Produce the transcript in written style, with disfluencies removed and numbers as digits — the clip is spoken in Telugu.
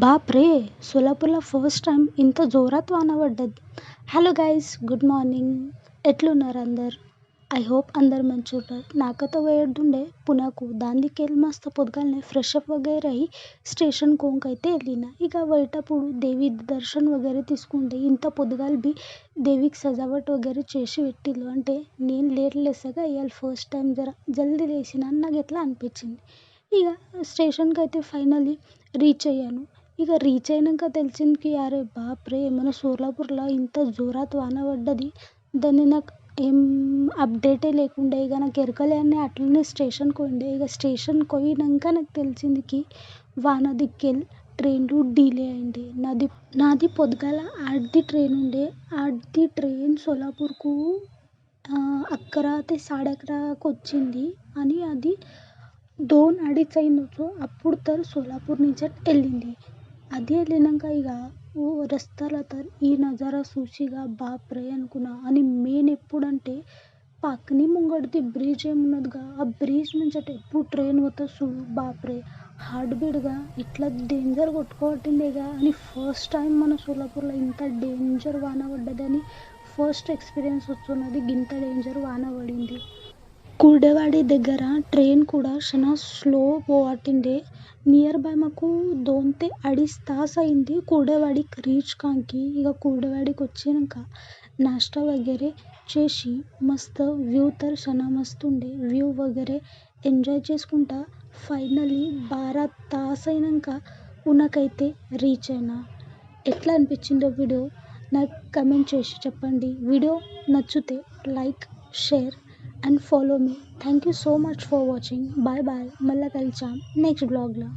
बापरे! सोलापूरला फर्स्ट టైం ఇంత జోరాत వాన పడ్డది. Hello guys, good morning. ఎట్లున్నారు అందరు? ఐ హోప్ అందరు మంచిగున్నారు. నాకైతే పోయేదుండే పునాకు. దానికెళ్ళి మస్తు పొద్దుగాలనే ఫ్రెష్ అప్ वगैरे అయ్యి స్టేషన్ కోంకైతే వెళ్ళిన. ఇక పోయేటప్పుడు దేవి దర్శన్ वगैरे తీసుకుంటే ఇంత పొద్దుగాల బి దేవికి సజావట్ वगैरे చేసి పెట్టిల్లు. అంటే నేను లేట్ లేసాగా ఇవాళ ఫస్ట్ టైం జర జల్దీ లేచిన అని నాకు ఎట్లా అనిపించింది. ఇక స్టేషన్కి అయితే ఫైనల్లీ రీచ్ అయ్యాను. ఇక రీచ్ అయినాక తెలిసింది అరే బాప్రే, మన సోలాపూర్లో ఇంత జోరాत వాన పడ్డది. దాన్ని నాకు ఏం అప్డేటే లేకుండే. ఇక నాకు ఎరకలే అని అట్లనే స్టేషన్కి పోయిండే. ఇక స్టేషన్కి పోయినాక నాకు తెలిసింది వాన దిక్కెళ్ళి ట్రైన్లు డిలే అయింది. నాది పొద్దుగాల 8ది ట్రైన్ ఉండే. 8ది ట్రైన్ సోలాపూర్కు 11 ते 11:30కు వచ్చింది అని అది 2-2:30 అయిందో అప్పుడు तर सोलापूर నుంచి వెళ్ళింది. అది వెళ్ళినాక ఇక రస్తాల तर ఈ నజారా చూసిగా బాప్రే అనుకున్నా. అని మెయిన్ ఎప్పుడంటే పక్కనే ముంగటిది బ్రిడ్జ్ ఏమున్నదిగా, ఆ బ్రిడ్జ్ నుంచి ఎప్పుడు ట్రైన్ పోతుంది చూడు బాప్రే, హార్ట్ బీట్గా ఇట్లా డేంజర్ కొట్టుకోబట్టిండేగా. అని ఫస్ట్ టైం మన సోలాపూర్లో ఇంత డేంజర్ వాన పడ్డదని ఫస్ట్ ఎక్స్పీరియన్స్ వస్తున్నది. గింత డేంజర్ వాన పడింది. कुर्डेवाडी దగ్గర ట్రైన్ కూడా చాలా స్లో పోవట్టిండే. నియర్ బై మాకు 2 ते 2.5 तास అయింది కుర్డేవాడికి రీచ్ కాంకి. ఇక కుర్డేవాడికి వచ్చినాక నాష్టా वगैरे చేసి మస్తు వ్యూ तर చాలా మస్తు ఉండే. వ్యూ वगैरे ఎంజాయ్ చేసుకుంటా ఫైనల్లీ 12 तास అయినాక ఉనకైతే రీచ్ అయినా. ఎట్లా అనిపించిందో వీడియో నాకు కమెంట్ చేసి చెప్పండి. వీడియో నచ్చితే like, share and follow me. Thank you so much for watching. Bye bye. మళ్ళా కలుద్దాం నెక్స్ట్ బ్లాగ్లో.